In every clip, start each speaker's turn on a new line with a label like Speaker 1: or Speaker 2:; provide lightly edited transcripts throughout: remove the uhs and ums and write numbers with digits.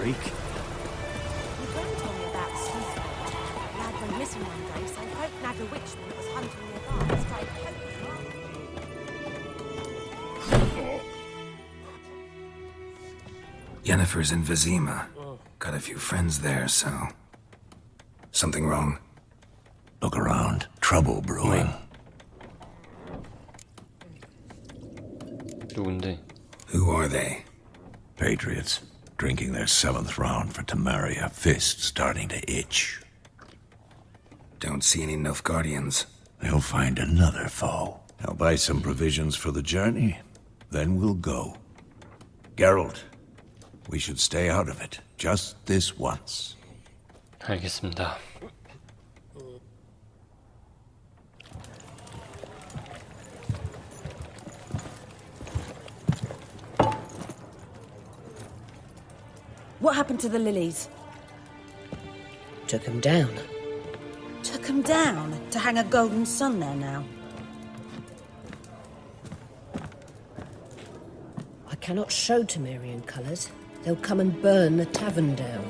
Speaker 1: freak.
Speaker 2: Your friend told me about Sleep. Lad went missing one day, so Pope nagged a witchman that was hunting nearby. Straight
Speaker 3: Yennefer's in Vizima. Got a few friends there, so... Something wrong?
Speaker 4: Look around. Trouble brewing.
Speaker 5: 누군데?
Speaker 3: Who are they?
Speaker 4: Patriots. Drinking their 7th round for Temeria. Fist starting to itch.
Speaker 3: Don't see any Nilfgaardians.
Speaker 4: They'll find another foe. I'll buy some provisions for the journey. Then we'll go. Geralt, we should stay out of it. Just this once.
Speaker 5: 알겠습니다.
Speaker 2: What happened to the lilies?
Speaker 6: Took him down.
Speaker 2: Took 'em down to hang a golden sun there now.
Speaker 6: I cannot show Temerian colours. They'll come and burn the tavern down.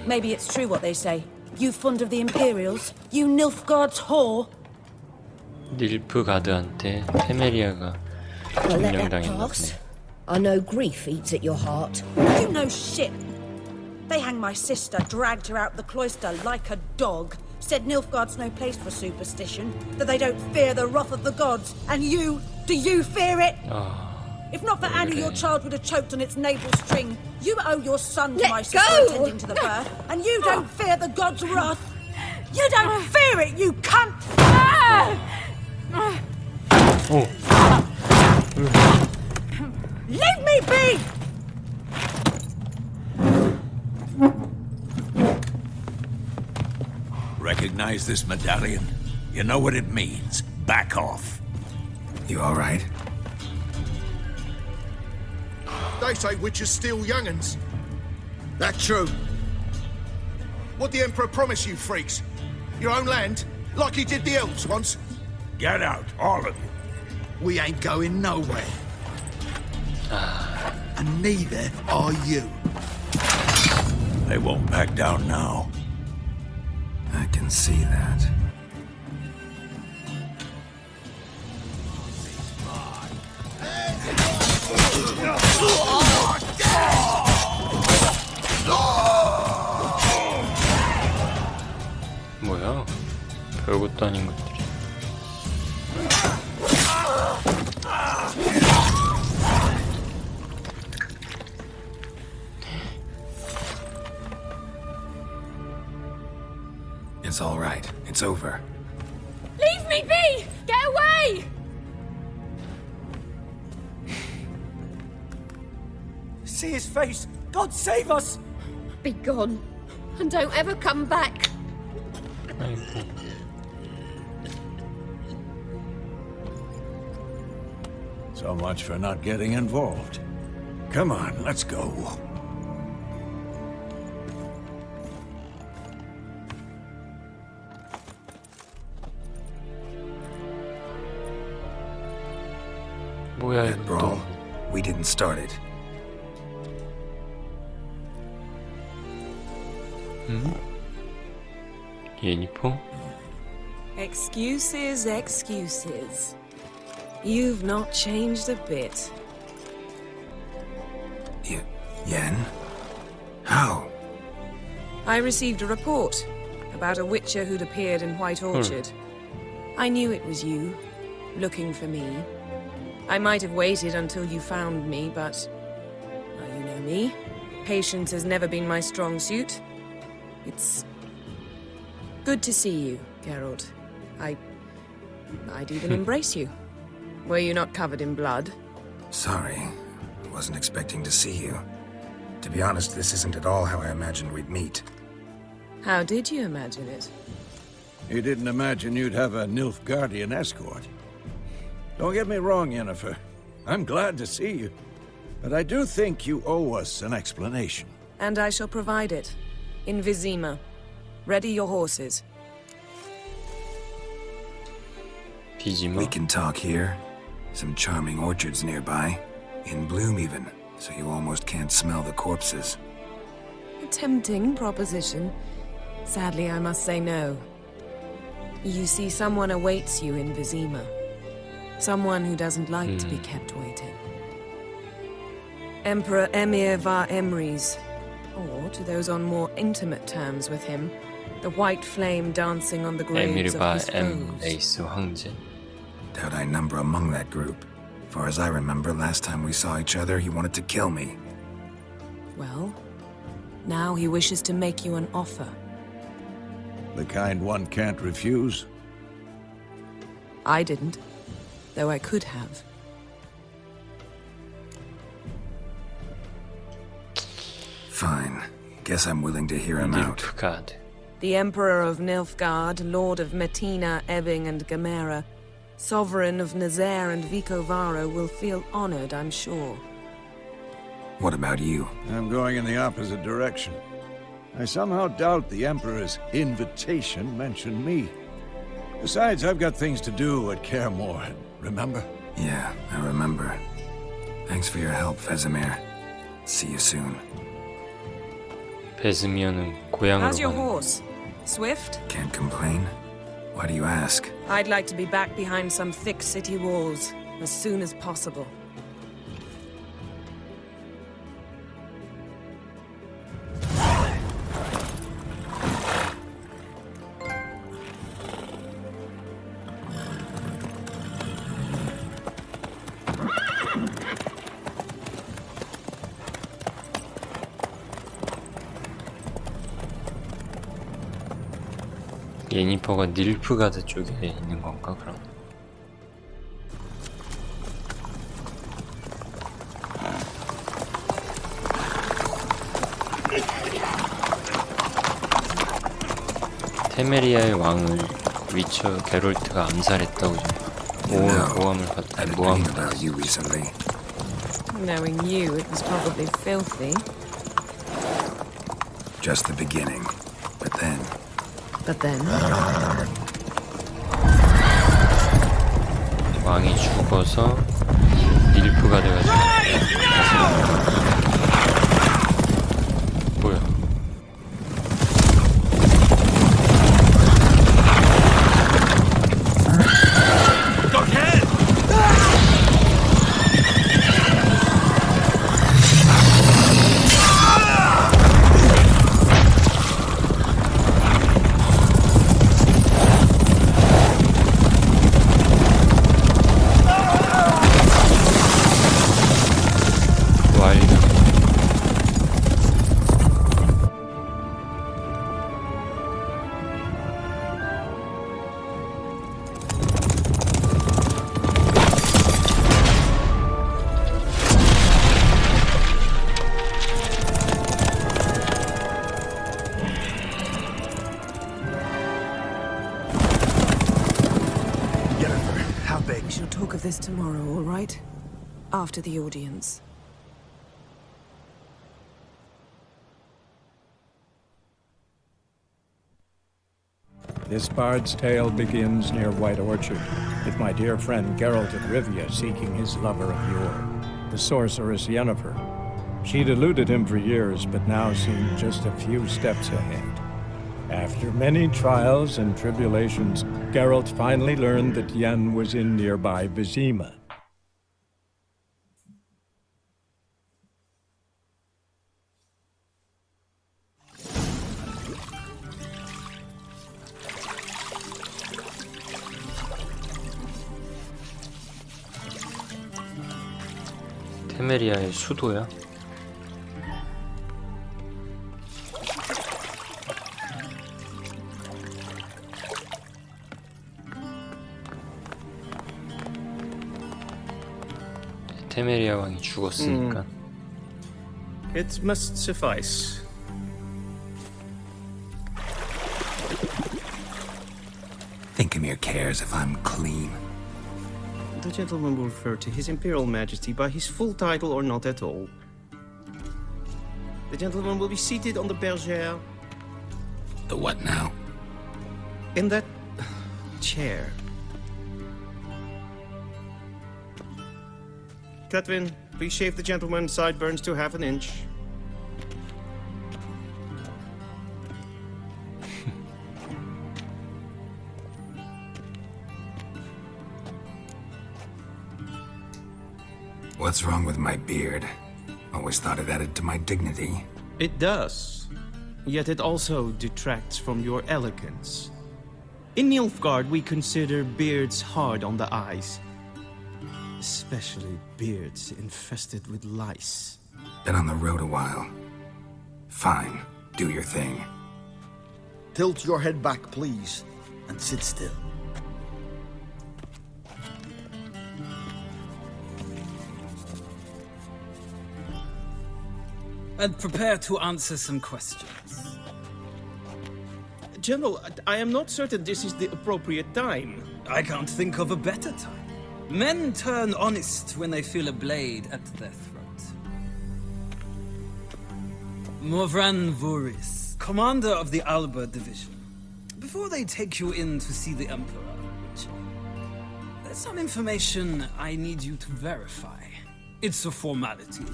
Speaker 2: Maybe it's true what they say. You fond of the Imperials? You Nilfgaard's whore?
Speaker 5: 닐프가드한테 테메리아가
Speaker 6: I'll let that
Speaker 5: 점령당했나
Speaker 6: pass.
Speaker 5: 보네.
Speaker 6: I know grief eats at your heart.
Speaker 2: You know shit. They hanged my sister, dragged her out the cloister like a dog. Said Nilfgaard's no place for superstition, that they don't fear the wrath of the gods. And you, do you fear it? If not for Annie, your child would have choked on its navel string. You owe your son to
Speaker 6: Let
Speaker 2: my sister
Speaker 6: go!
Speaker 2: attending to the birth, and you don't fear the gods' wrath. You don't fear it, you cunt!
Speaker 5: 오!
Speaker 2: Leave me be!
Speaker 4: Recognize this medallion? You know what it means. Back off.
Speaker 3: You all right?
Speaker 7: They say witches steal young'uns. That true? What the Emperor promise you freaks? Your own land? Like he did the elves once?
Speaker 4: Get out, all of you.
Speaker 7: We ain't going nowhere. And neither are you.
Speaker 4: They won't back down now.
Speaker 3: I can see that.
Speaker 5: 뭐야? 별것도 아닌 것들이.
Speaker 3: It's all right. It's over.
Speaker 2: Leave me be! Get away!
Speaker 1: See his face! God save us!
Speaker 6: Be gone, and don't ever come back.
Speaker 5: 아이고.
Speaker 4: So much for not getting involved. Come on, let's go.
Speaker 5: 뭐야
Speaker 3: That
Speaker 5: 이거
Speaker 3: brawl,
Speaker 5: 또.
Speaker 3: we didn't start it.
Speaker 5: 예니포?
Speaker 2: Excuses, excuses. You've not changed a bit.
Speaker 3: Yen? How?
Speaker 2: I received a report about a witcher who'd appeared in White Orchard. I knew it was you, looking for me. I might have waited until you found me, but... well, you know me. Patience has never been my strong suit. It's... good to see you, Geralt. I'd even embrace you. Were you not covered in blood?
Speaker 3: Sorry. Wasn't expecting to see you. To be honest, this isn't at all how I imagined we'd meet.
Speaker 2: How did you imagine it?
Speaker 4: You didn't imagine you'd have a Nilfgaardian escort. Don't get me wrong, Yennefer. I'm glad to see you. But I do think you owe us an explanation.
Speaker 2: And I shall provide it. In Vizima. Ready your horses.
Speaker 5: 비지마?
Speaker 3: We can talk here. Some charming orchards nearby. In bloom even, so you almost can't smell the corpses.
Speaker 2: tempting proposition. Sadly, I must say no. You see, someone awaits you in Vizima. Someone who doesn't like to be kept waiting. Emperor Emir var Emrys, or to those on more intimate terms with him, the white flame dancing on the graves of his foes.
Speaker 5: 에이스 황제.
Speaker 3: Doubt I number among that group. Far as I remember, last time we saw each other, he wanted to kill me.
Speaker 2: Well, now he wishes to make you an offer.
Speaker 4: The kind one can't refuse.
Speaker 2: I didn't, though I could have.
Speaker 3: Fine. Guess I'm willing to hear him out.
Speaker 5: 닐프가드.
Speaker 2: The Emperor of Nilfgaard, Lord of Metina, Ebbing, and Gamera, Sovereign of Nazaire and Vicovaro will feel honored, I'm sure.
Speaker 3: What about you?
Speaker 4: I'm going in the opposite direction. I somehow doubt the Emperor's invitation mentioned me. Besides, I've got things to do at Kaer Morhen, remember?
Speaker 3: Yeah, I remember. Thanks for your help, Vesemir. See you soon.
Speaker 5: 베스미어는 고향으로
Speaker 2: How's your
Speaker 5: 가는.
Speaker 2: horse? Swift?
Speaker 3: Can't complain? Why do you ask?
Speaker 2: I'd like to be back behind some thick city walls as soon as possible.
Speaker 5: 예니퍼가 닐프가드 쪽에 있는 건가 그럼? 테메리아의 왕을 위쳐 게롤트가 암살했다고 좀 모함을 받다.
Speaker 3: I've been
Speaker 5: 모함.
Speaker 3: reading about you recently.
Speaker 2: Knowing you, it was probably filthy.
Speaker 3: Just the beginning. But then,
Speaker 2: But then,
Speaker 5: 왕이 죽어서 닐프가드가 뭐야?
Speaker 2: we shall talk of this tomorrow, all right? After the audience.
Speaker 8: This bard's tale begins near White Orchard, with my dear friend Geralt of Rivia seeking his lover of yore, the sorceress Yennefer. She'd eluded him for years, but now seemed just a few steps ahead. After many trials and tribulations, Geralt finally learned that Yen was in nearby Vizima.
Speaker 5: 테메리아의 수도야? 테메리아 왕이 죽었으니까.
Speaker 1: It must suffice.
Speaker 3: Thinkamere cares if I'm clean.
Speaker 1: The gentleman will refer to His Imperial Majesty by his full title or not at all. The gentleman will be seated on the bergère.
Speaker 3: The what now?
Speaker 1: In that chair. Catwin, please shave the gentleman's sideburns to half an inch.
Speaker 3: What's wrong with my beard? Always thought it added to my dignity.
Speaker 1: It does. Yet it also detracts from your elegance. In Nilfgaard, we consider beards hard on the eyes. Especially beards infested with lice.
Speaker 3: Been on the road a while. Fine, do your thing.
Speaker 7: Tilt your head back, please, and sit still.
Speaker 9: And prepare to answer some questions.
Speaker 1: General, I am not certain this is the appropriate time.
Speaker 9: I can't think of a better time. Men turn honest when they feel a blade at their throat. Morvran Voris, commander of the Alba Division. Before they take you in to see the Emperor, there's some information I need you to verify. It's a formality,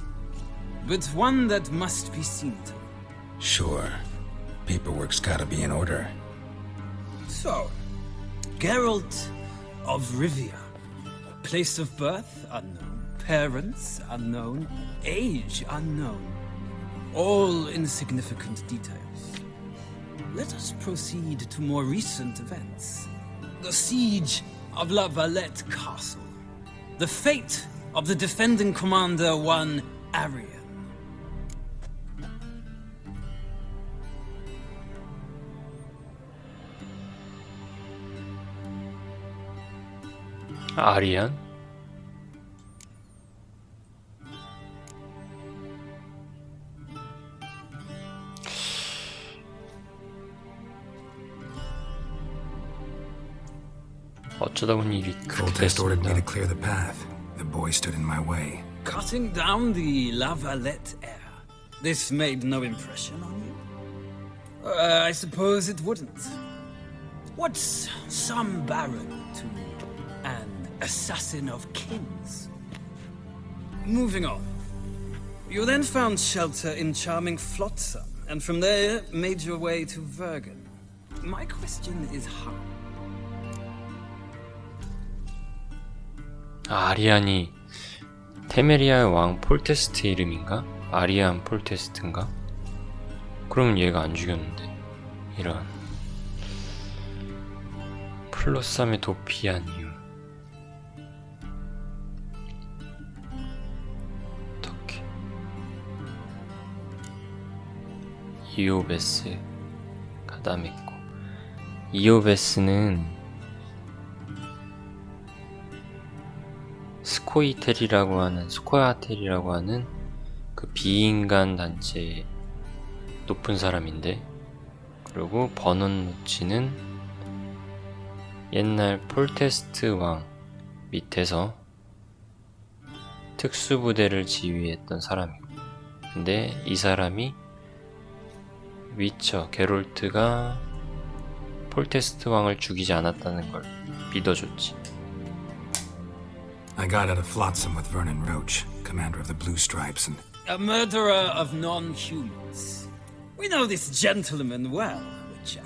Speaker 9: but one that must be seen to.
Speaker 3: Sure. Paperwork's gotta be in order.
Speaker 9: So, Geralt of Rivia. Place of birth unknown. Parents unknown. Age unknown. All insignificant details. Let us proceed to more recent events. The siege of La Valette Castle. The fate of the defending commander, one Arian.
Speaker 5: 아리안? 어쩌다 보니 일이 그렇게
Speaker 3: Voltest ordered me to
Speaker 5: 됐습니다.
Speaker 3: clear the path. The boy stood in my way.
Speaker 9: Cutting down the La Valette heir. This made no impression on you? I suppose it wouldn't. What's some baron to an assassin of kings? Moving on. You then found shelter in charming Flotsam, and from there made your way to Vergen. My question is how?
Speaker 5: 아리안이 테메리아의 왕 폴테스트 이름인가? 아리안 폴테스트인가? 그러면 얘가 안 죽였는데. 이런. 플로삼의 도피한 이유. 어떻게? 이오베스 가다메코. 이오베스는 스코야텔이라고 하는 그 비인간 단체 높은 사람인데, 그리고 버넌무치는 옛날 폴테스트 왕 밑에서 특수부대를 지휘했던 사람이고, 근데 이 사람이 위쳐 게롤트가 폴테스트 왕을 죽이지 않았다는 걸 믿어줬지.
Speaker 3: I got out of Flotsam with Vernon Roach, commander of the Blue Stripes, and
Speaker 9: A murderer of non-humans. We know this gentleman well, Witcher.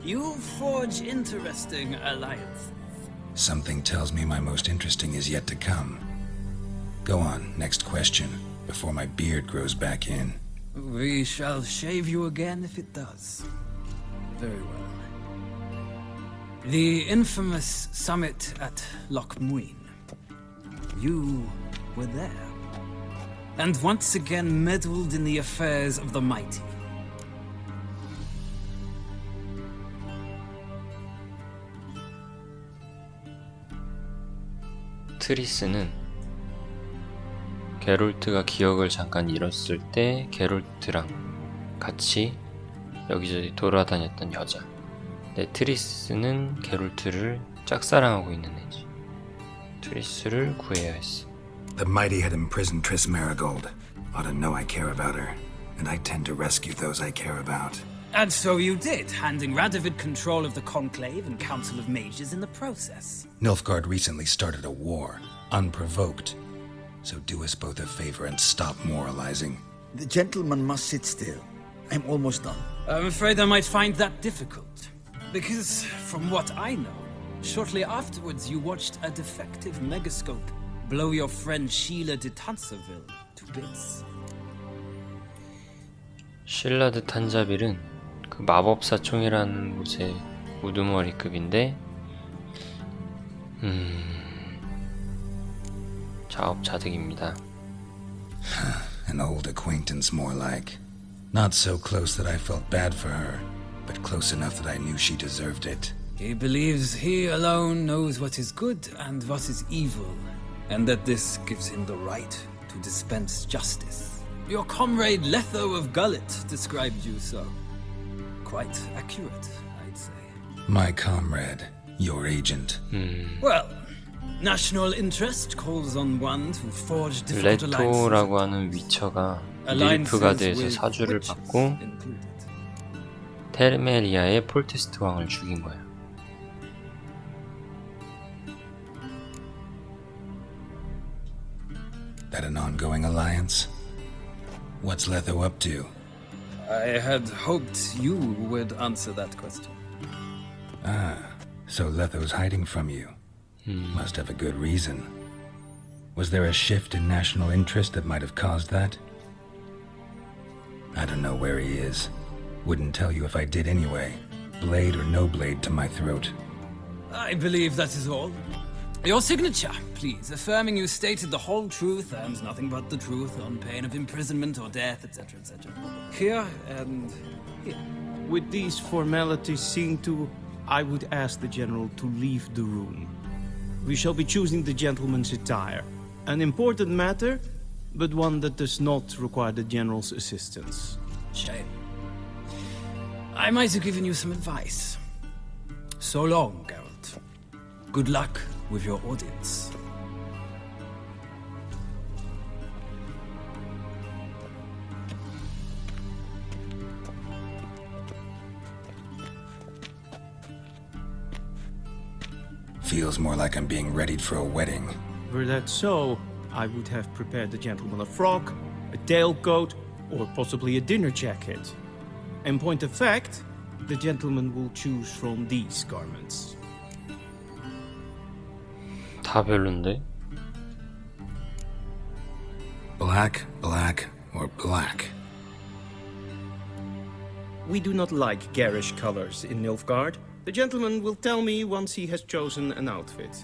Speaker 9: You forge interesting alliances.
Speaker 3: something tells me my most interesting is yet to come. Go on, next question, before my beard grows back in.
Speaker 9: We shall shave you again if it does. Very well. The infamous summit at Loch Muin. You were there. And once again meddled in the affairs of the mighty.
Speaker 5: 트리스는 게롤트가 기억을 잠깐 잃었을 때 게롤트랑 같이 여기저기 돌아다녔던 여자. 근데 트리스는 게롤트를 짝사랑하고 있는 애지. 트리스를 구해야 했어.
Speaker 3: The mighty had imprisoned Triss Marigold. Ought to know I care about her, and I tend to rescue those I care about.
Speaker 9: And so you did, handing Radovid control of the Conclave and Council of Mages in the process.
Speaker 3: Nilfgaard recently started a war, unprovoked. So do us both a favor and stop moralizing.
Speaker 7: The gentleman must sit still. I'm almost done.
Speaker 9: I'm afraid I might find that difficult. Because, from what I know, shortly afterwards you watched a defective megascope blow your friend Sheila de Tancerville to bits.
Speaker 5: 실라 드 탄자빌은 그 마법사 총이라는 곳의 우두머리급인데 자업자득입니다.
Speaker 3: An old acquaintance more like. Not so close that I felt bad for her, but close enough that I knew she deserved it.
Speaker 9: He believes he alone knows what is good and what is evil, and that this gives him the right to dispense justice. Your comrade Letho of Gullet described you so. Quite accurate, I'd say.
Speaker 3: My comrade, your agent.
Speaker 9: Well, national interest calls on one to forge difficult alliances.
Speaker 5: 레토라고 하는 위쳐가 닐프가드에서 사주를 받고 테르메리아의 폴테스트 왕을 죽인 거야.
Speaker 3: That an ongoing alliance? What's Letho up to?
Speaker 9: I had hoped you would answer that question.
Speaker 3: Ah, so Letho's hiding from you. Must have a good reason. Was there a shift in national interest that might have caused that? I don't know where he is. Wouldn't tell you if I did anyway. Blade or no blade to my throat.
Speaker 9: I believe that is all. Your signature, please, affirming you stated the whole truth and nothing but the truth on pain of imprisonment or death, etc., etc. Here and here.
Speaker 1: With these formalities seen to, I would ask the general to leave the room. We shall be choosing the gentleman's attire. An important matter, but one that does not require the general's assistance.
Speaker 9: Shame. I might have given you some advice. So long, Geralt. Good luck with your audience.
Speaker 3: Feels more like I'm being readied for a wedding.
Speaker 1: Were that so, I would have prepared the gentleman a frock, a tailcoat, or possibly a dinner jacket. In point of fact, the gentleman will choose from these garments.
Speaker 5: 다 별론데?
Speaker 3: Black, black, or black?
Speaker 1: We do not like garish colors in Nilfgaard. The gentleman will tell me once he has chosen an outfit.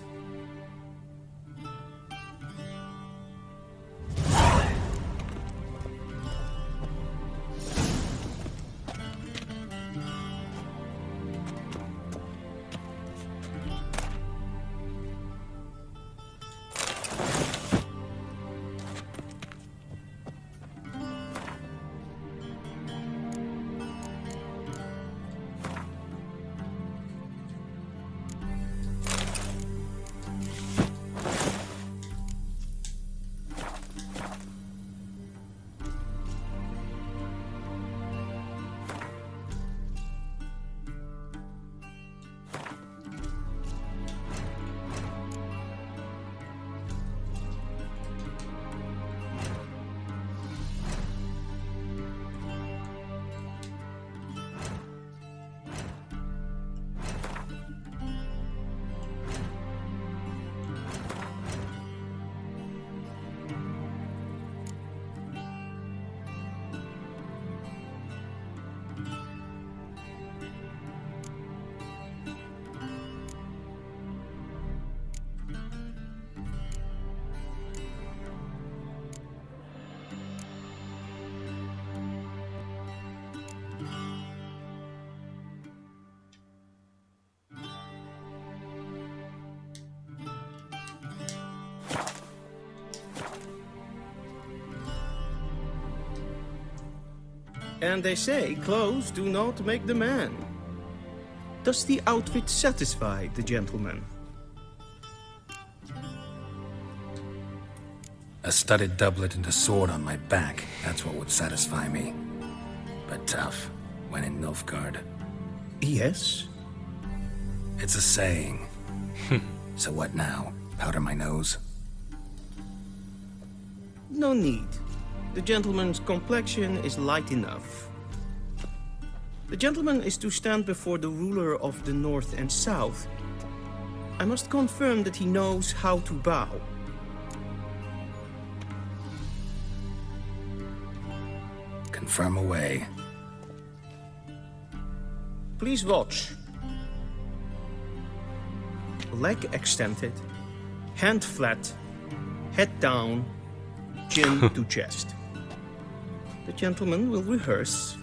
Speaker 1: And they say clothes do not make the man. Does the outfit satisfy the gentleman?
Speaker 3: A studded doublet and a sword on my back, that's what would satisfy me. But tough, when in Nilfgaard.
Speaker 1: Yes.
Speaker 3: It's a saying. So what now? Powder my nose?
Speaker 1: No need. The gentleman's complexion is light enough. The gentleman is to stand before the ruler of the North and South. I must confirm that he knows how to bow.
Speaker 3: Confirm away.
Speaker 1: Please watch. Leg extended, hand flat, head down, chin to chest. The gentleman will rehearse.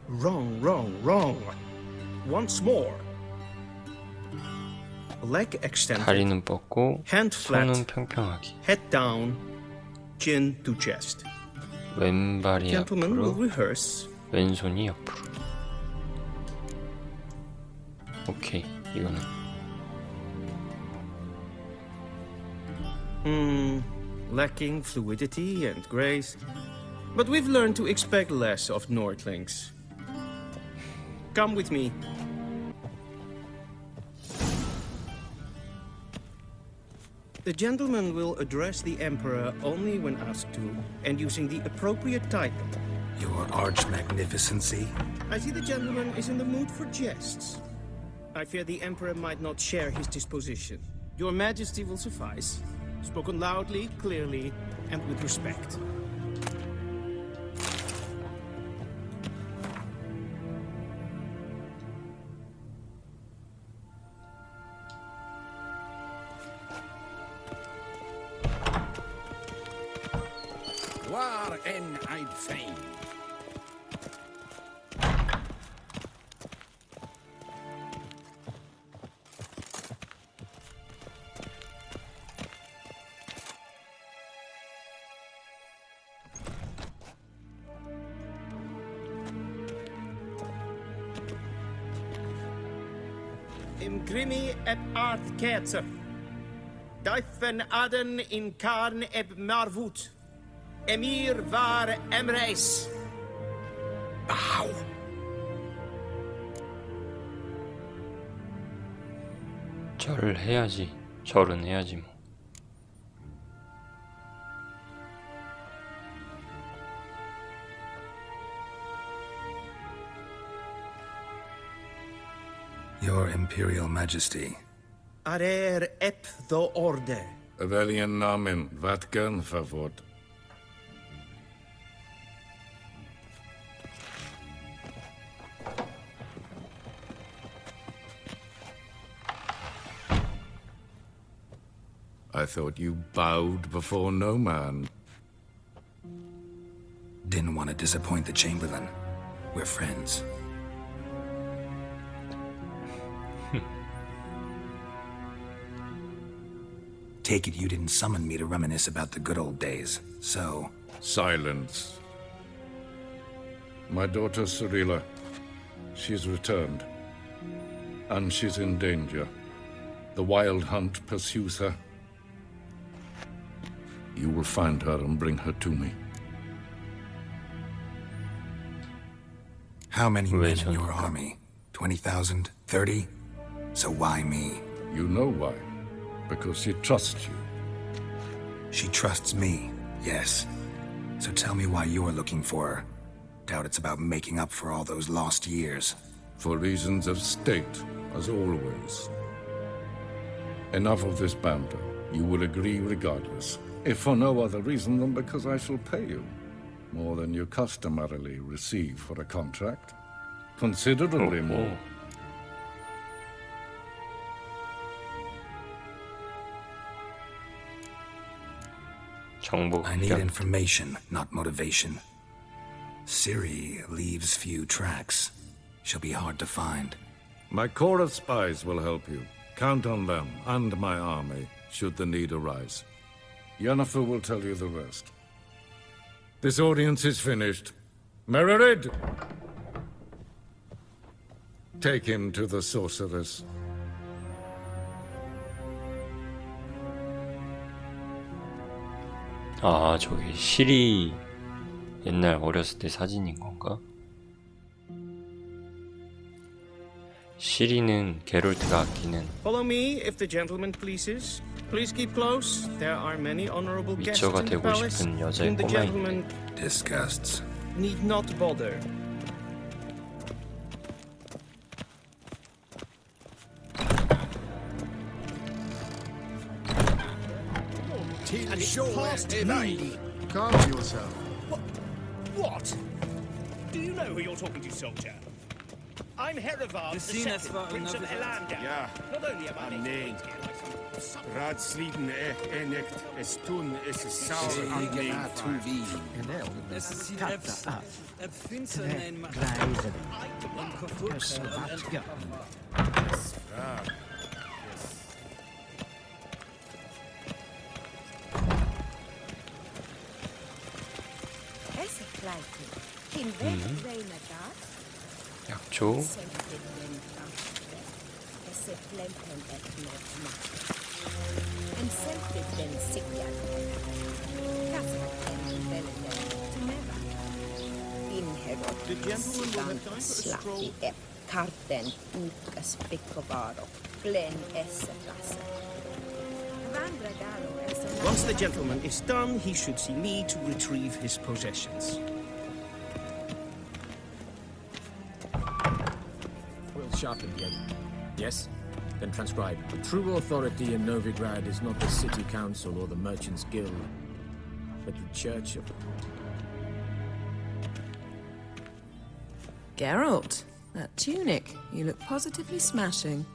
Speaker 1: Wrong, wrong, wrong. Once more. Leg extended.
Speaker 5: 다리는 뻗고
Speaker 1: Hand
Speaker 5: 손은
Speaker 1: flat.
Speaker 5: 평평하게.
Speaker 1: Head down, chin to chest.
Speaker 5: 왼발이
Speaker 1: Gentleman will
Speaker 5: 앞으로,
Speaker 1: rehearse.
Speaker 5: 왼손이 옆으로. 오케이, 이거는
Speaker 1: Lacking fluidity and grace. But we've learned to expect less of Nordlings. Come with me. The gentleman will address the Emperor only when asked to, and using the appropriate title.
Speaker 3: Your arch-magnificency?
Speaker 1: I see the gentleman is in the mood for jests. I fear the Emperor might not share his disposition. Your Majesty will suffice. Spoken loudly, clearly, and with respect.
Speaker 4: War en I'd fain.
Speaker 1: Imgrimi et art ketzer. Duifen aden in karn eb marvut. Emir var emreis.
Speaker 3: Bow!
Speaker 5: 절을 해야지. 절은 해야지 뭐.
Speaker 3: Your Imperial Majesty.
Speaker 1: Arer ep the orde.
Speaker 10: Velian namen, vatgan favor. I thought you bowed before no man.
Speaker 3: Didn't want to disappoint the Chamberlain. We're friends. Take it you didn't summon me to reminisce about the good old days, so...
Speaker 10: Silence. My daughter Cirilla, she's returned. And she's in danger. The wild hunt pursues her. You will find her and bring her to me.
Speaker 3: How many men in your army? 20,000? 30? So why me?
Speaker 10: You know why. Because she trusts you.
Speaker 3: She trusts me, yes. So tell me why you're looking for her. Doubt it's about making up for all those lost years.
Speaker 10: For reasons of state, as always. Enough of this banter. You will agree regardless. If for no other reason than because I shall pay you. More than you customarily receive for a contract. Considerably more.
Speaker 3: I need information, not motivation. Ciri leaves few tracks. She'll be hard to find.
Speaker 10: My corps of spies will help you. Count on them and my army, should the need arise. Yennefer will tell you the rest. This audience is finished. Mererid! Take him to the sorceress.
Speaker 5: 아, 저기 시리 옛날 어렸을 때 사진인 건가? 시리는 게롤트가 아끼는
Speaker 1: Follow me, if the gentleman pleases. Please keep close. There are many honorable guests
Speaker 5: 위쳐가
Speaker 1: in the
Speaker 5: 되고
Speaker 1: palace,
Speaker 5: 싶은 여자의
Speaker 1: whom the
Speaker 5: 꼬마인데
Speaker 1: gentleman
Speaker 3: Disgusts.
Speaker 1: need not bother.
Speaker 7: and it's past noon.
Speaker 11: Calm yourself.
Speaker 12: What? Do you know who you're talking to, soldier? I'm Heravan II, Prince of Elandar.
Speaker 11: Ja,
Speaker 12: Not only am I
Speaker 11: nee. Ratslieden nicht, es tun, es ist sauer an den
Speaker 5: 약초.
Speaker 12: The gentleman will have time for a stroll. Once the gentleman is done, he should see me to retrieve his possessions.
Speaker 13: Will sharpen the edge. Yes? Then transcribe. The true authority in Novigrad is not the city council or the merchants' guild, but the church of...
Speaker 2: Geralt, that tunic. You look positively smashing.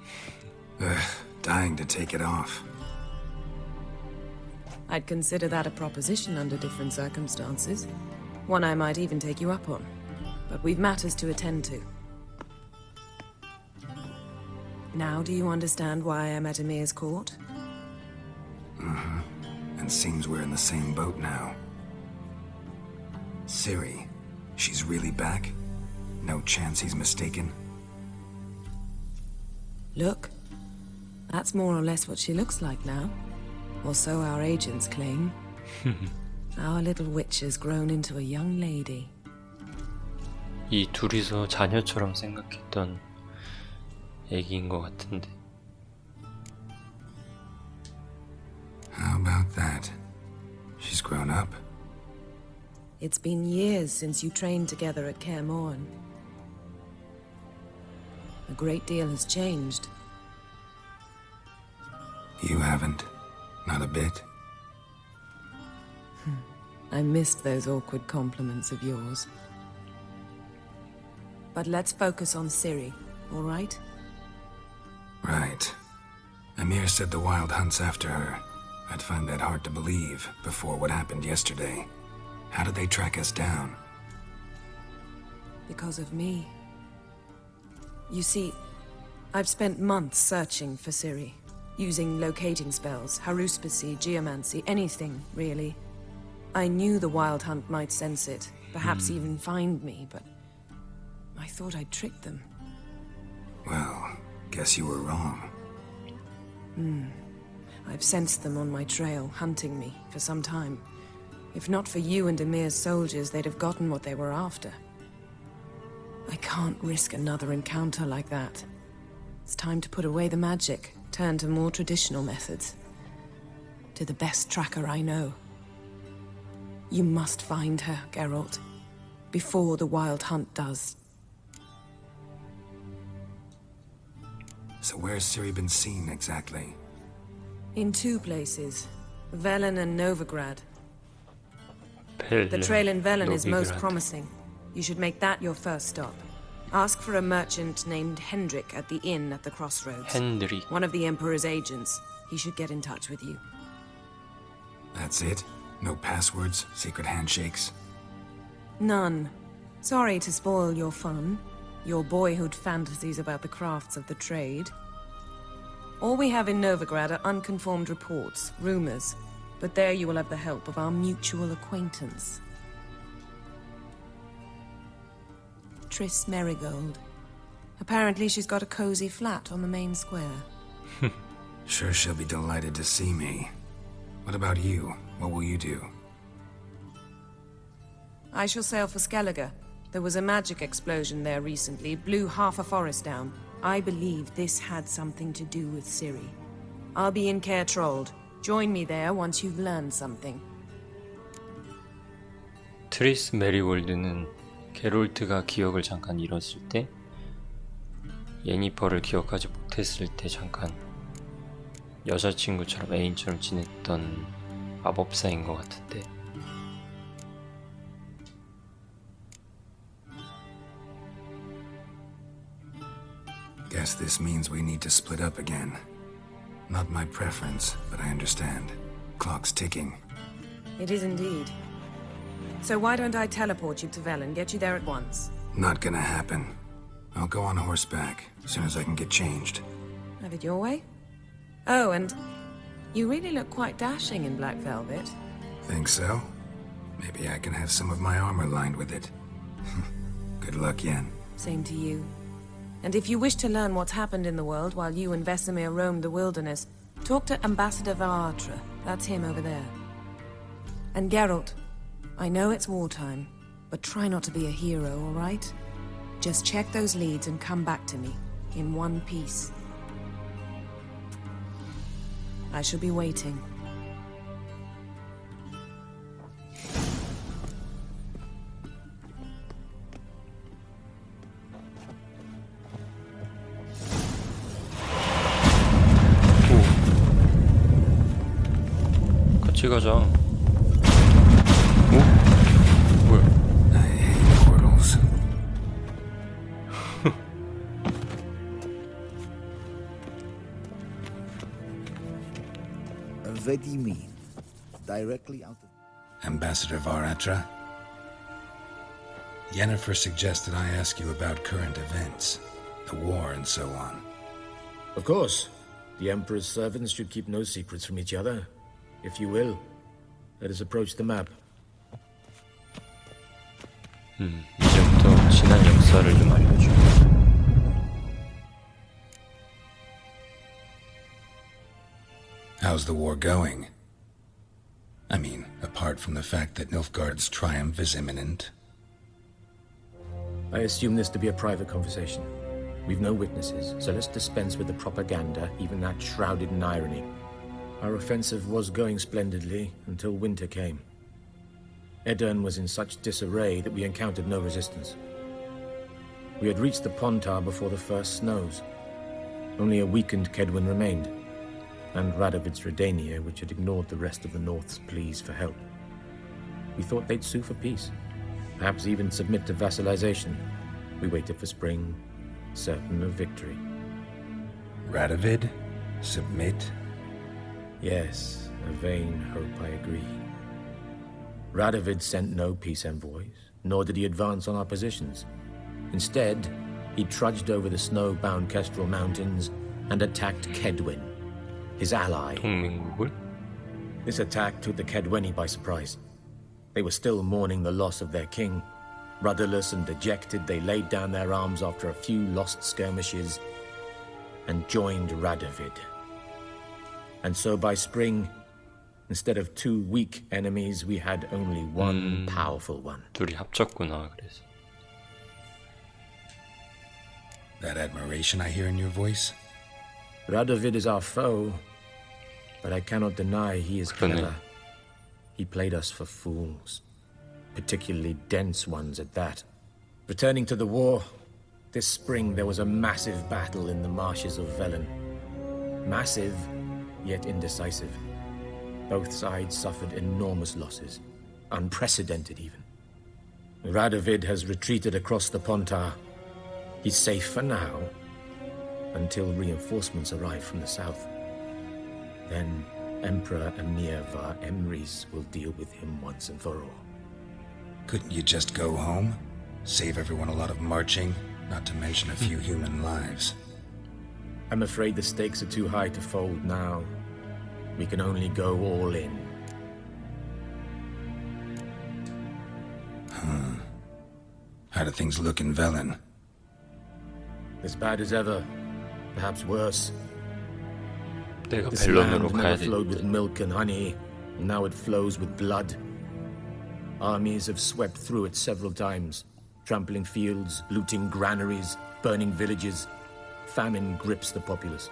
Speaker 3: Dying to take it off.
Speaker 2: I'd consider that a proposition under different circumstances. One I might even take you up on. But we've matters to attend to. Now do you understand why I'm at Emir's court?
Speaker 3: Mm-hmm. And seems we're in the same boat now. Ciri, she's really back? No chance he's mistaken?
Speaker 2: Look. That's more or less what she looks like now. Or so our agents claim. Our little witch has grown into a young lady.
Speaker 5: 이 둘이서 자녀처럼 생각했던 애기인 것 같은데.
Speaker 3: How about that? She's grown up.
Speaker 2: It's been years since you trained together at Kaer Morhen. A great deal has changed.
Speaker 3: You haven't. Not a bit.
Speaker 2: I missed those awkward compliments of yours. But let's focus on Ciri, all right?
Speaker 3: Right. Emir said the Wild Hunt's after her. I'd find that hard to believe before what happened yesterday. How did they track us down?
Speaker 2: Because of me. You see, I've spent months searching for Ciri. Using locating spells, haruspicy, geomancy, anything, really. I knew the Wild Hunt might sense it, perhaps even find me, but I thought I'd tricked them.
Speaker 3: Well, guess you were wrong.
Speaker 2: I've sensed them on my trail, hunting me, for some time. If not for you and Emir's soldiers, they'd have gotten what they were after. I can't risk another encounter like that. It's time to put away the magic. Turn to more traditional methods. To the best tracker I know. You must find her, Geralt. Before the Wild Hunt does.
Speaker 3: So where's Ciri been seen exactly?
Speaker 2: In two places. Velen and Novigrad. The trail in Velen is most promising. You should make that your first stop. Ask for a merchant named Hendrik at the inn at the crossroads.
Speaker 5: Hendrik.
Speaker 2: One of the Emperor's agents. He should get in touch with you.
Speaker 3: That's it? No passwords? Secret handshakes?
Speaker 2: None. Sorry to spoil your fun. Your boyhood fantasies about the crafts of the trade. All we have in Novigrad are unconfirmed reports, rumors. But there you will have the help of our mutual acquaintance. Triss Merigold. Apparently she's got a cozy flat on the main square.
Speaker 3: Sure she'll be delighted to see me. What about you? What will you do?
Speaker 2: I shall sail for Skellige. There was a magic explosion there recently, blew half a forest down. I believe this had something to do with Ciri. I'll be in Caer Trold. Join me there once you've learned something.
Speaker 5: 트리스 메리골드는 게롤트가 기억을 잠깐 잃었을 때, 예니퍼를 기억하지 못했을 때 잠깐 여자친구처럼 애인처럼 지냈던 마법사인 것 같은데.
Speaker 3: Guess this means we need to split up again. Not my preference, but I understand. Clock's ticking.
Speaker 2: It is indeed. So why don't I teleport you to Velen, get you there at once?
Speaker 3: Not gonna happen. I'll go on horseback as soon as I can get changed.
Speaker 2: Have it your way? Oh, and you really look quite dashing in black velvet.
Speaker 3: Think so? Maybe I can have some of my armor lined with it. Good luck, Yen.
Speaker 2: Same to you. And if you wish to learn what's happened in the world while you and Vesemir roamed the wilderness, talk to Ambassador Varatra. That's him over there. And Geralt, I know it's wartime, but try not to be a hero, all right? Just check those leads and come back to me, in one piece. I shall be waiting.
Speaker 5: 같이 가자. 오? 뭐야?
Speaker 3: I hate portals.
Speaker 14: What do you mean? Directly out of...
Speaker 3: Ambassador Varatra? Yennefer suggested I ask you about current events, the war and so on.
Speaker 13: Of course. The Emperor's servants should keep no secrets from each other. If you will, let us approach the map.
Speaker 5: 이제부터 지난 역사를 좀 알려줘.
Speaker 3: How's the war going? I mean, apart from the fact that Nilfgaard's triumph is imminent.
Speaker 13: I assume this to be a private conversation. We've no witnesses, so let's dispense with the propaganda, even that shrouded in irony. Our offensive was going splendidly until winter came. Edirn was in such disarray that we encountered no resistance. We had reached the Pontar before the first snows. Only a weakened Kedwen remained, and Radovid's Redania, which had ignored the rest of the North's pleas for help. We thought they'd sue for peace, perhaps even submit to vassalization. We waited for spring, certain of victory.
Speaker 3: Radovid? Submit?
Speaker 13: Yes, a vain hope, I agree. Radovid sent no peace envoys, nor did he advance on our positions. Instead, he trudged over the snow-bound Kestrel Mountains and attacked Kedwen, his ally. This attack took the Kedweni by surprise. They were still mourning the loss of their king. Rudderless and dejected, they laid down their arms after a few lost skirmishes and joined Radovid. And so by spring, instead of two weak enemies, we had only one powerful one.
Speaker 5: 둘이 합쳤구나, 그래서.
Speaker 3: That admiration I hear in your voice?
Speaker 13: Radovid is our foe, but I cannot deny he is clever. He played us for fools, particularly dense ones at that. Returning to the war, this spring there was a massive battle in the marshes of Velen. Massive, yet indecisive. Both sides suffered enormous losses, unprecedented even. Radovid has retreated across the Pontar. He's safe for now, until reinforcements arrive from the south. Then Emperor Emir var Emrys will deal with him once and for all.
Speaker 3: Couldn't you just go home? Save everyone a lot of marching, not to mention a few human lives.
Speaker 13: I'm afraid the stakes are too high to fold now. We can only go all in.
Speaker 3: How do things look in Velen?
Speaker 13: As bad as ever, perhaps worse.
Speaker 5: 내가
Speaker 13: This
Speaker 5: 벨렌으로
Speaker 13: land
Speaker 5: 가야
Speaker 13: never
Speaker 5: 돼.
Speaker 13: flowed with milk and honey, and now it flows with blood. Armies have swept through it several times, trampling fields, looting granaries, burning villages. Famine grips the populace.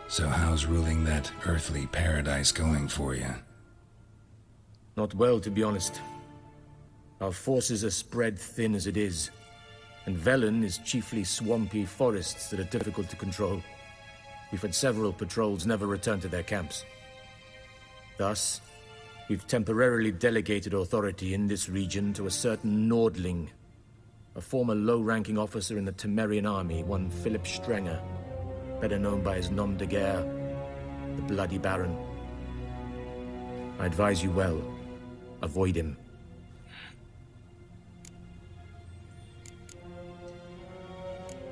Speaker 3: So how's ruling that earthly paradise going for you?
Speaker 13: Not well, to be honest. Our forces are spread thin as it is, and Velen is chiefly swampy forests that are difficult to control. We've had several patrols never return to their camps. Thus, we've temporarily delegated authority in this region to a certain Nordling, a former low-ranking officer in the Temerian army, one Philip Strenger, better known by his nom de guerre, the Bloody Baron. I advise you well. Avoid him.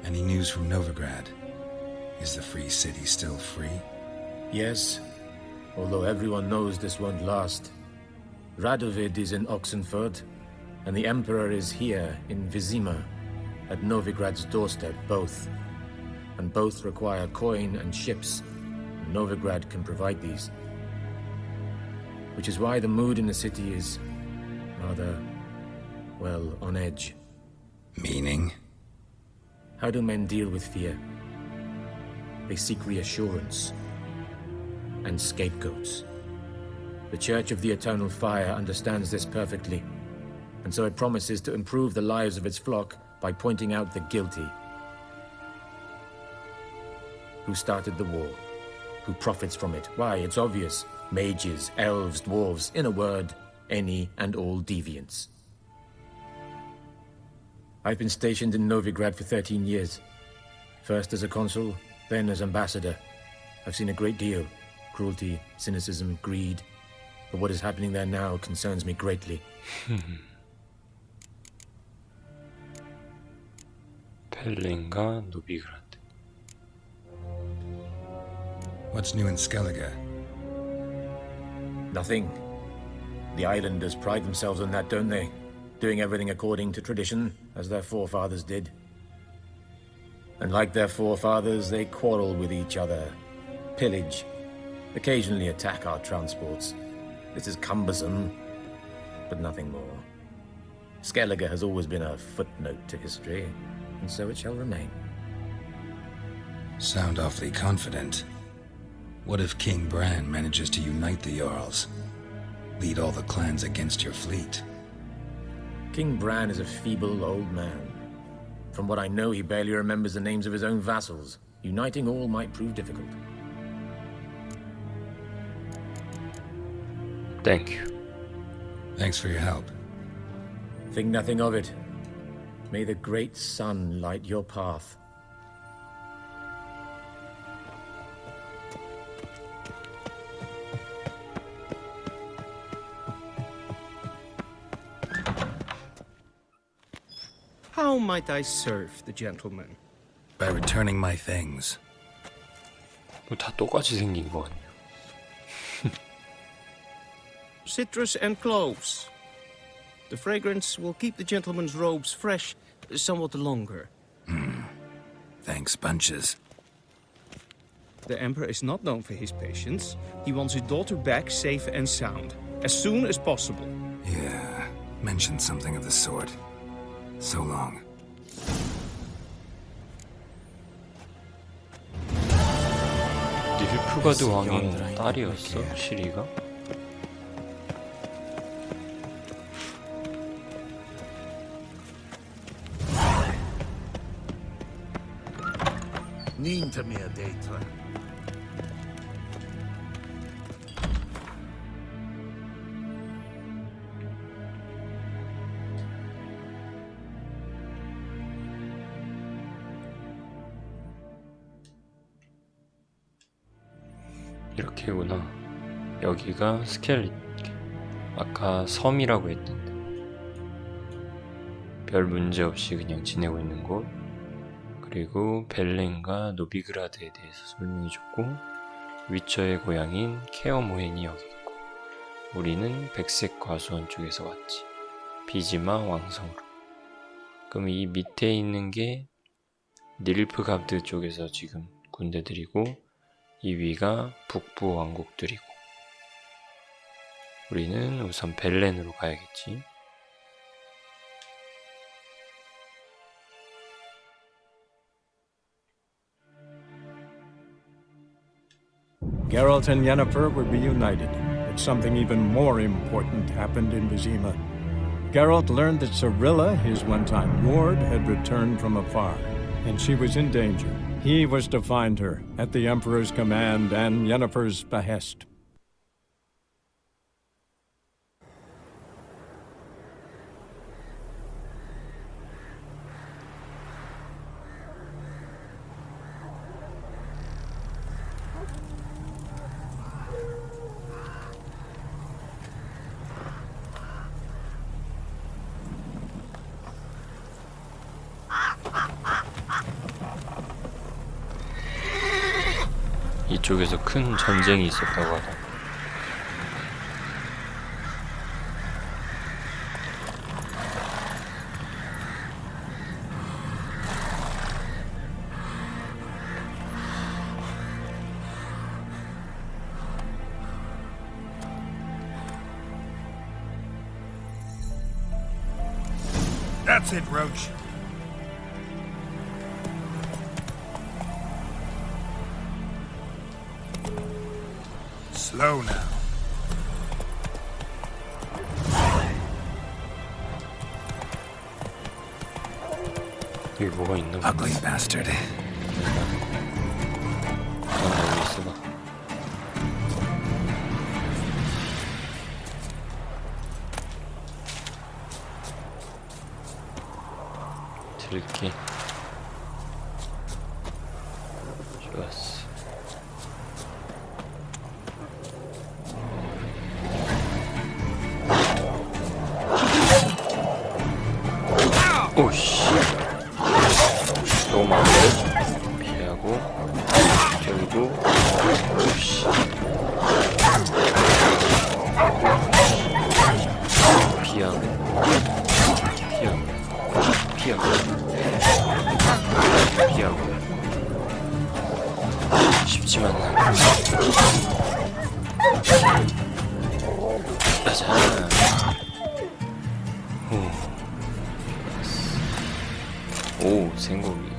Speaker 3: Any news from Novigrad? Is the free city still free?
Speaker 13: Yes, although everyone knows this won't last. Radovid is in Oxenford, and the Emperor is here in Vizima, at Novigrad's doorstep, both. And both require coin and ships. Novigrad can provide these. Which is why the mood in the city is rather, well, on edge.
Speaker 3: Meaning?
Speaker 13: How do men deal with fear? They seek reassurance and scapegoats. The Church of the Eternal Fire understands this perfectly, and so it promises to improve the lives of its flock by pointing out the guilty. Who started the war? Who profits from it? Why, it's obvious. Mages, elves, dwarves, in a word, any and all deviants. I've been stationed in Novigrad for 13 years. First as a consul, then as ambassador. I've seen a great deal. Cruelty, cynicism, greed. But what is happening there now concerns me greatly.
Speaker 5: 벨렌과 노비그라드.
Speaker 3: What's new in Skellige?
Speaker 13: Nothing. The islanders pride themselves on that, don't they? Doing everything according to tradition, as their forefathers did. And like their forefathers, they quarrel with each other, pillage, occasionally attack our transports. This is cumbersome, but nothing more. Skellige has always been a footnote to history, and so it shall remain.
Speaker 3: Sound awfully confident. What if King Bran manages to unite the Jarls? Lead all the clans against your fleet?
Speaker 13: King Bran is a feeble old man. From what I know, he barely remembers the names of his own vassals. Uniting all might prove difficult.
Speaker 5: Thank you.
Speaker 3: Thanks for your help.
Speaker 13: Think nothing of it. May the great sun light your path.
Speaker 1: How might I serve the gentleman?
Speaker 3: By returning my things.
Speaker 5: 뭐 다 똑같이 생긴 거 아니에요?
Speaker 1: Citrus and cloves. The fragrance will keep the gentleman's robes fresh somewhat longer.
Speaker 3: Thanks, bunches.
Speaker 1: The Emperor is not known for his patience. He wants his daughter back safe and sound, as soon as possible.
Speaker 3: Yeah, mentioned something of the sort. So long.
Speaker 5: 닐프가드 왕의 딸이었어? 시리가?
Speaker 14: Nintamir data.
Speaker 5: 이렇게구나. 여기가 스켈리. 아까 섬이라고 했던데. 별 문제 없이 그냥 지내고 있는 곳. 그리고 벨렌과 노비그라드에 대해서 설명해줬고, 위쳐의 고향인 케어모헨이 여기 있고, 우리는 백색 과수원 쪽에서 왔지. 비지마 왕성으로. 그럼 이 밑에 있는 게 닐프가드 쪽에서 지금 군대들이고, 이 위가 북부 왕국들이고, 우리는 우선 벨렌으로 가야겠지.
Speaker 8: Geralt and Yennefer were reunited, but something even more important happened in Vizima. Geralt learned that Cirilla, his one-time ward, had returned from afar, and she was in danger. He was to find her, at the Emperor's command and Yennefer's behest.
Speaker 5: 이쪽에서 큰 전쟁이 있었다고 하다.
Speaker 11: That's it, Roach. Slow now.
Speaker 5: 여기 뭐가 있나 보네.
Speaker 3: Ugly bastard.
Speaker 5: 여기 있어봐. 들기. 좋았어. 오씨. 너무 많은데? 피하고. 저기도. 오씨. 피하고. 피하고. 피하고. 쉽지만 가자. 오, 생고기.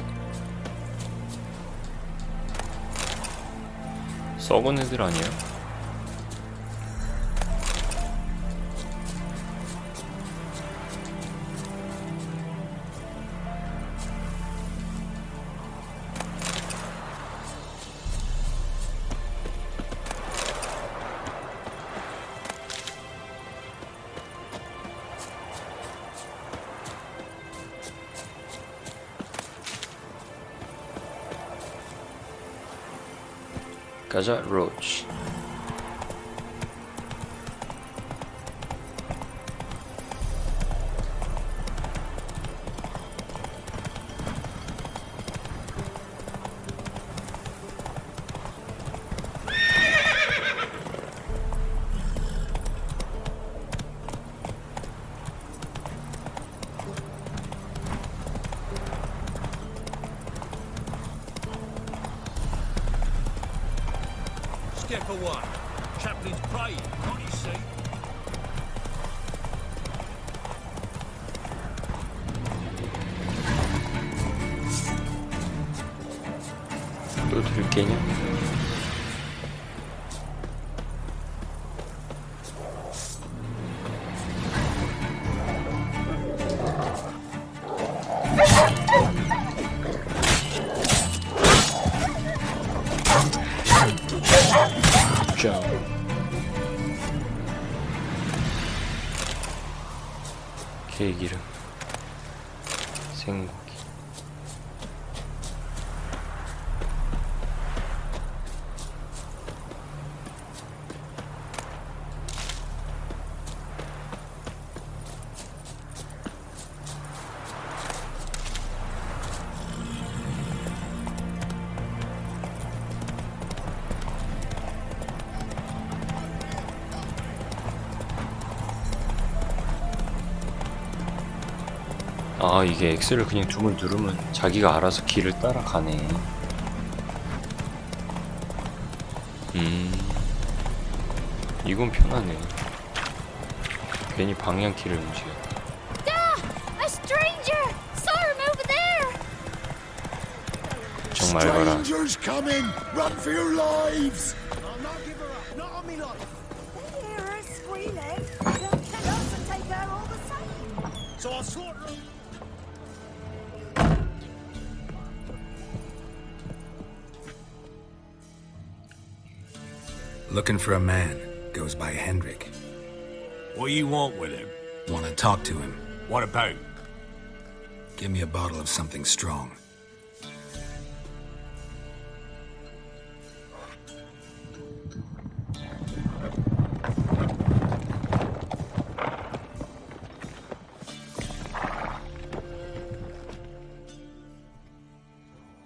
Speaker 5: 썩은 애들 아니야? 가자, 로치.
Speaker 12: Step for one. Chaplain's praying, can't you see?
Speaker 5: 또 들게냐? 개기름, 생고기. 아, 이게 X를 그냥 두 번 누르면 자기가 알아서 길을 따라가네. 이건 편하네. 괜히 방향키를 움직여.
Speaker 15: A stranger! Saw him over there!
Speaker 5: 정말 봐라.
Speaker 7: Strangers coming! Run for your lives!
Speaker 12: I'll not give her up. Not on me life.
Speaker 15: They hear her squealing. They'll kill us and take her all the same.
Speaker 12: So I'll slaughter her.
Speaker 3: Looking for a man. Goes by Hendrik.
Speaker 11: What do you want with him?
Speaker 3: Want to talk to him.
Speaker 11: What about?
Speaker 3: Give me a bottle of something strong.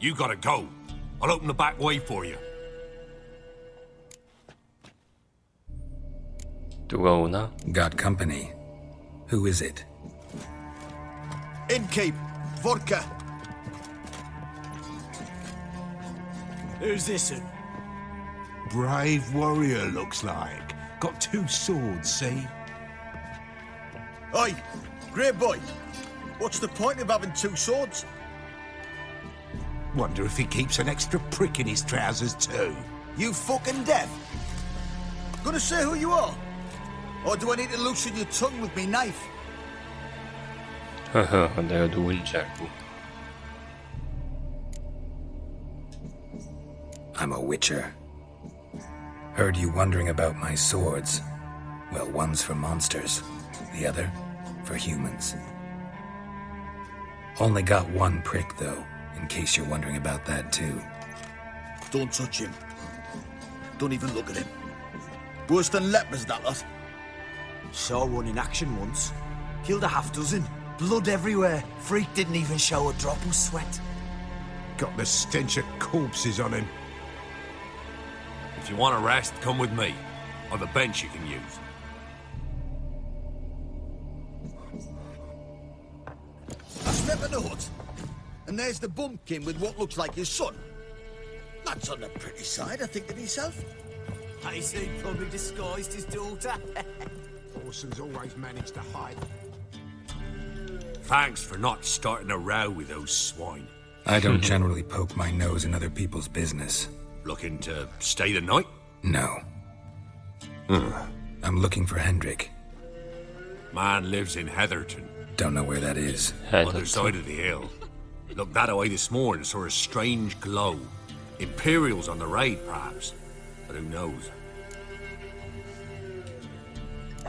Speaker 11: You gotta go. I'll open the back way for you.
Speaker 5: 누가 오나?
Speaker 3: Got company. Who is it?
Speaker 7: Innkeep, vodka.
Speaker 12: Who's this? Brave warrior, looks like. Got 2 swords, see?
Speaker 7: Oi, great boy. What's the point of having 2 swords?
Speaker 12: Wonder if he keeps an extra prick in his trousers too.
Speaker 7: You fucking deaf? Gonna say who you are? Or do I need to loosen your tongue with me knife?
Speaker 5: 하하, 내가 누군지 알고.
Speaker 3: I'm a witcher. Heard you wondering about my swords. Well, one's for monsters, the other for humans. Only got 1 prick, though, in case you're wondering about that, too.
Speaker 7: Don't touch him. Don't even look at him. Worse than lepers, that lot.
Speaker 14: Saw one in action once. Killed a half-dozen. Blood everywhere. Freak didn't even show a drop of sweat.
Speaker 12: Got the stench of corpses on him.
Speaker 16: If you want a rest, come with me. On the bench you can use.
Speaker 7: I step in the hut, and there's the bumpkin with what looks like his son. That's on the pretty side, I think to myself.
Speaker 14: I see, probably disguised his daughter.
Speaker 12: Orson's always managed to hide.
Speaker 16: Thanks for not starting a row with those swine.
Speaker 3: I don't generally poke my nose in other people's business.
Speaker 16: Looking to stay the night?
Speaker 3: No. I'm looking for Hendrik.
Speaker 16: Man lives in Heatherton.
Speaker 3: Don't know where that is.
Speaker 16: Other side of the hill. Looked that away this morning, saw a strange glow. Imperials on the raid, perhaps. But who knows?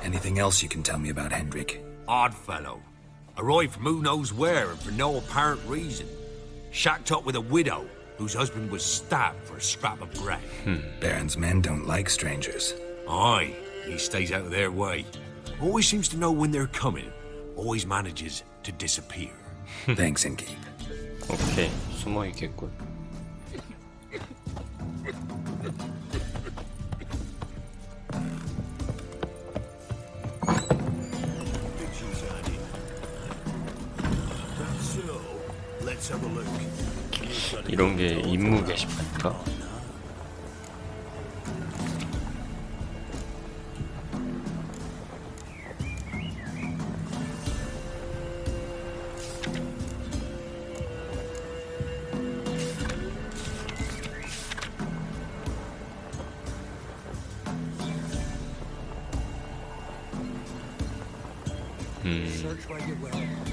Speaker 3: Anything else you can tell me about Hendrik?
Speaker 16: Odd fellow. Arrived from who knows where and for no apparent reason. Shacked up with a widow whose husband was stabbed for a scrap of bread.
Speaker 3: Baron's men don't like strangers.
Speaker 16: Aye, he stays out of their way. Always seems to know when they're coming. Always manages to disappear.
Speaker 3: Thanks, Innkeep.
Speaker 5: 오케이, 숨어 있겠군. 이런 게 임무 게시판인가?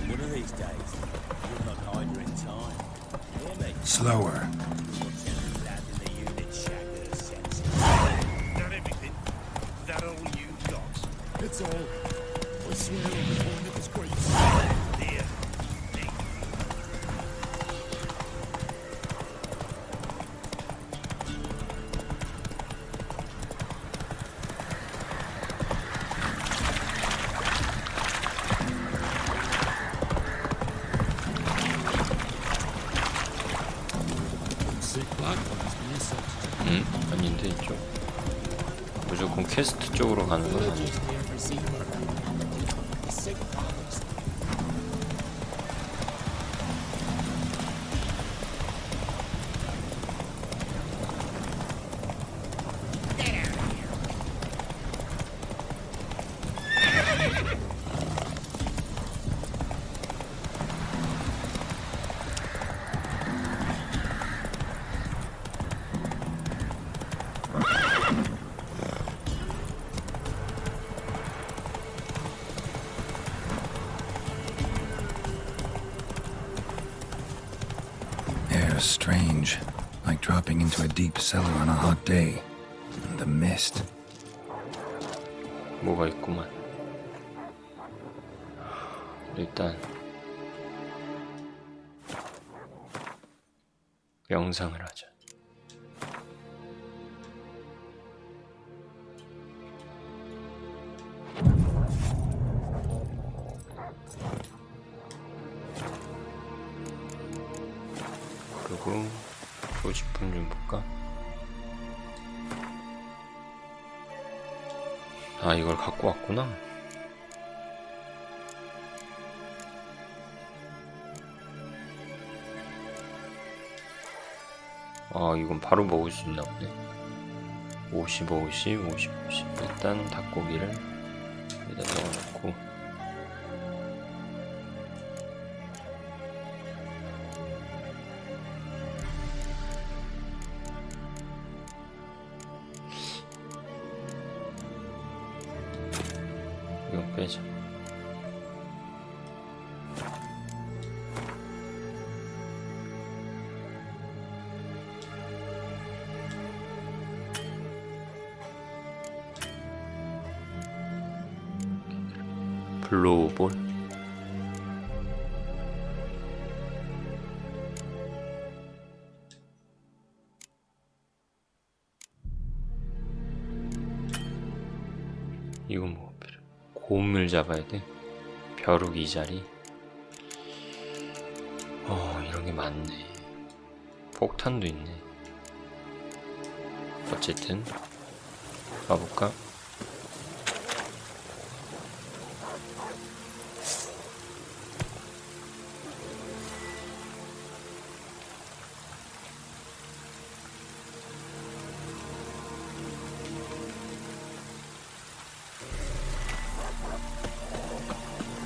Speaker 12: One of these days, you'll not hide her in time. Hear me?
Speaker 3: Slower.
Speaker 12: Not everything. That all you got? It's all. I swear on the point of his grace. There.
Speaker 5: 아닌데 이쪽 무조건 퀘스트 쪽으로 가는 건 아니야.
Speaker 3: Strange, like dropping into a deep cellar on a hot day. And the mist.
Speaker 5: 뭐가 있구만. 일단 명상을 하자. 그리고 소지품 좀 볼까? 아, 이걸 갖고 왔구나. 아, 이건 바로 먹을 수 있나 보네. 50, 50, 50, 50. 일단 닭고기를 여기다 넣어놓고. 이건 빼자. 블로우볼. 이건 뭐 곰을 잡아야 돼. 벼룩 자리. 이런 게 많네. 폭탄도 있네. 어쨌든 가볼까?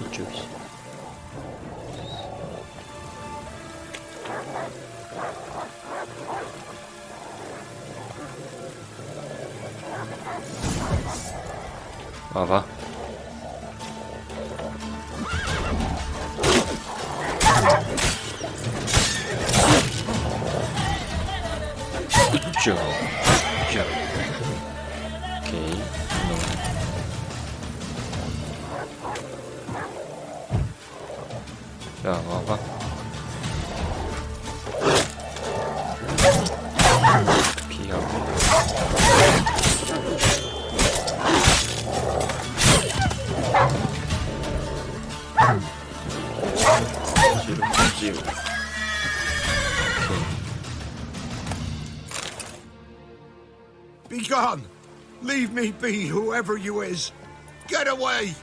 Speaker 5: 이쪽이지. 와봐. 쭉. 오케이. 자, 와봐. 피하고. 찌우.
Speaker 7: Be gone! Leave me be, whoever you is! Get away!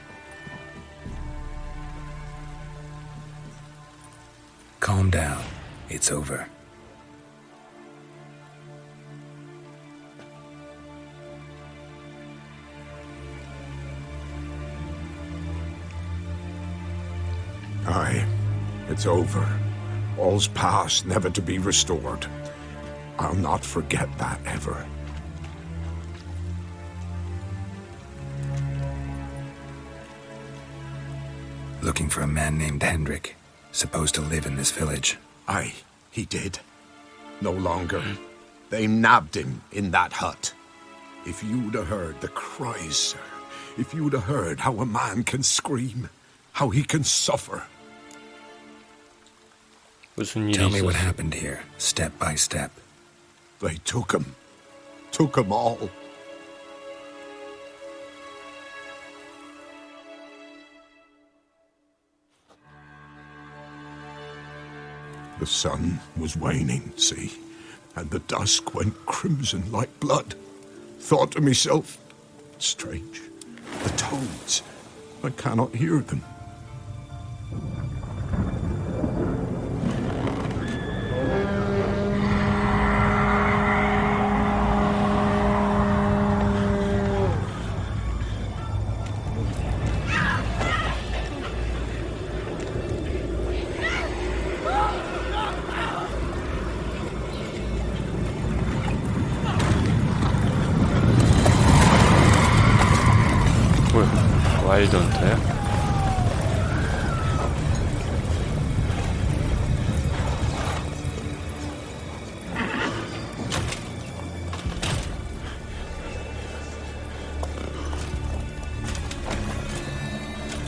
Speaker 3: Calm down. It's over.
Speaker 7: Aye, it's over. All's past, never to be restored. I'll not forget that ever.
Speaker 3: Looking for a man named Hendrik, supposed to live in this village.
Speaker 7: Aye, he did. No longer. They nabbed him in that hut. If you'd have heard the cries, sir, if you'd have heard how a man can scream, how he can suffer.
Speaker 3: Tell me what happened here, step by step.
Speaker 7: They took him all. The sun was waning, see, and the dusk went crimson like blood. Thought to myself, strange, the toads, I cannot hear them.
Speaker 5: 와일드헌트야?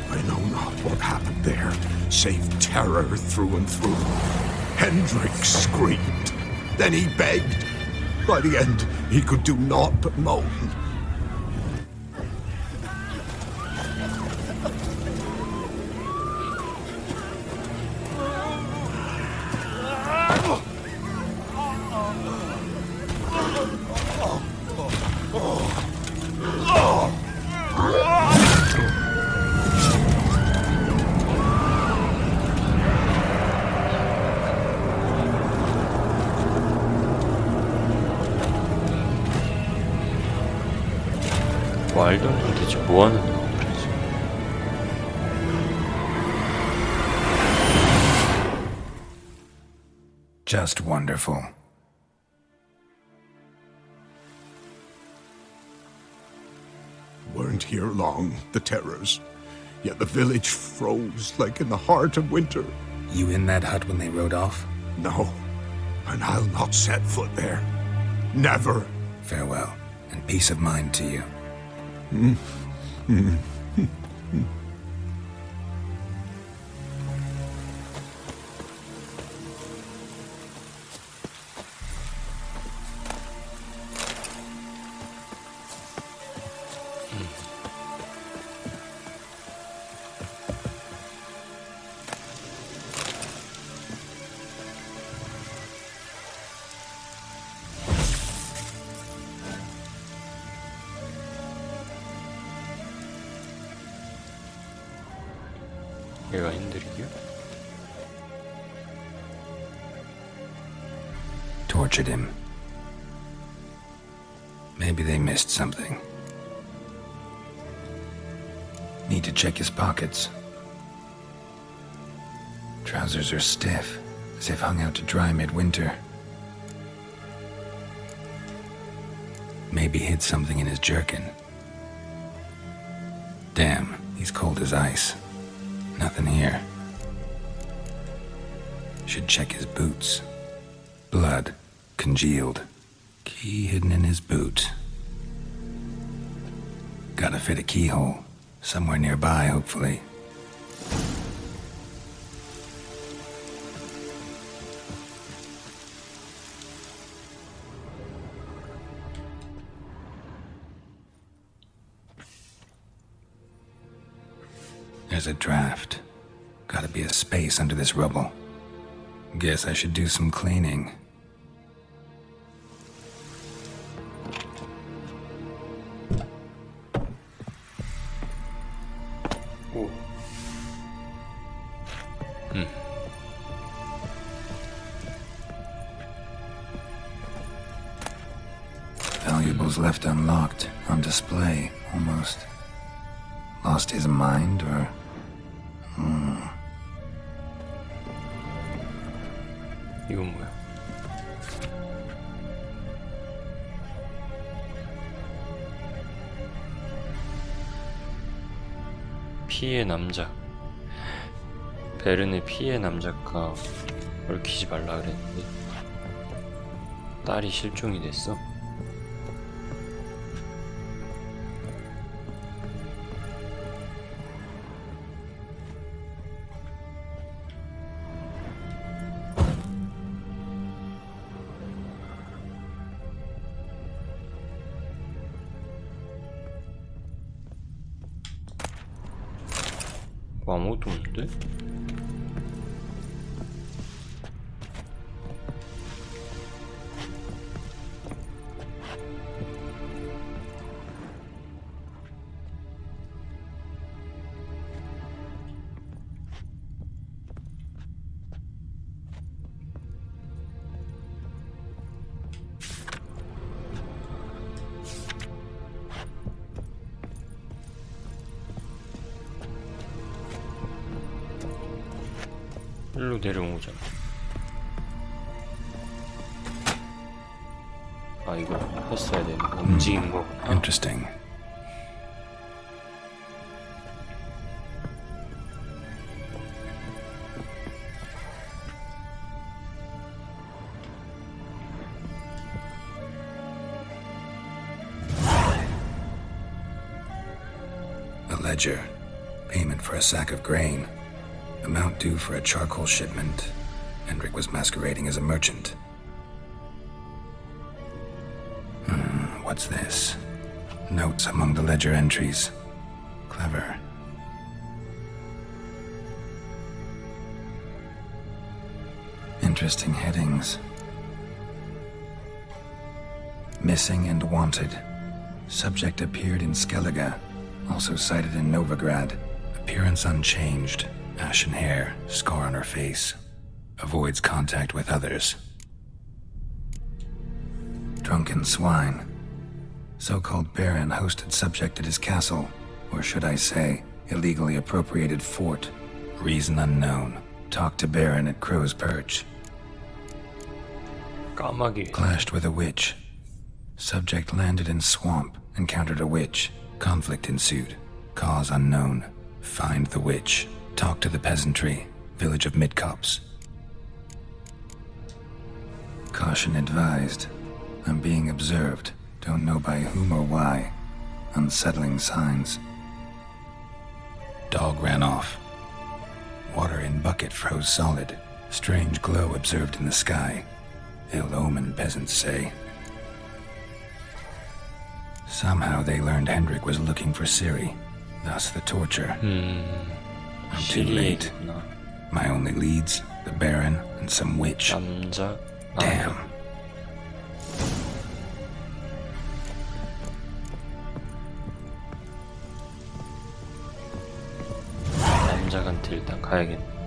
Speaker 7: I know not what happened there, save terror through and through. Hendrik screamed. Then he begged. By the end, he could do naught but moan.
Speaker 5: 와일드헌트는 대체 뭐하는 놈들이지?
Speaker 3: Just wonderful.
Speaker 7: Weren't here long, the terrors. Yet the village froze like in the heart of winter.
Speaker 3: You in that hut when they rode off?
Speaker 7: No, and I'll not set foot there. Never.
Speaker 3: Farewell, and peace of mind to you.
Speaker 5: 얘가 힘들이요?
Speaker 3: Tortured him. Maybe they missed something. Need to check his pockets. Trousers are stiff, as if hung out to dry midwinter. Maybe hid something in his jerkin. Damn, he's cold as ice. Nothing here. Should check his boots. Blood, congealed. Key hidden in his boot. Gotta fit a keyhole. Somewhere nearby, hopefully. There's a draft. Gotta be a space under this rubble. Guess I should do some cleaning.
Speaker 5: Ooh.
Speaker 3: Valuables left unlocked, on display, almost. Lost his mind, or...
Speaker 5: 이건 뭐야? 피해 남작. 베른의 피해 남작과 얽히지 말라 그랬는데 딸이 실종이 됐어. 아무것도 없는데? 일로 내려오자. 아, 이거 했어야 되는 거. 움직이는 거.
Speaker 3: Interesting. A ledger. Payment for a sack of grain. Amount due for a charcoal shipment. Hendrik was masquerading as a merchant. What's this? Notes among the ledger entries. Clever. Interesting headings. Missing and wanted. Subject appeared in Skellige. Also cited in Novigrad. Appearance unchanged. Ashen hair, scar on her face. Avoids contact with others. Drunken swine. So-called Baron hosted subject at his castle, or should I say, illegally appropriated fort. Reason unknown. Talked to Baron at Crow's Perch.
Speaker 5: 까마귀.
Speaker 3: Clashed with a witch. Subject landed in swamp, encountered a witch. Conflict ensued. Cause unknown. Find the witch. Talk to the peasantry. Village of Midcops. Caution advised. I'm being observed. Don't know by whom or why. Unsettling signs. Dog ran off. Water in bucket froze solid. Strange glow observed in the sky. Ill omen, peasants say. Somehow they learned Hendrik was looking for Ciri. Thus the torture. I'm too late. My only leads, the Baron and some witch. Damn.
Speaker 5: 남자한테 일단 가야겠네.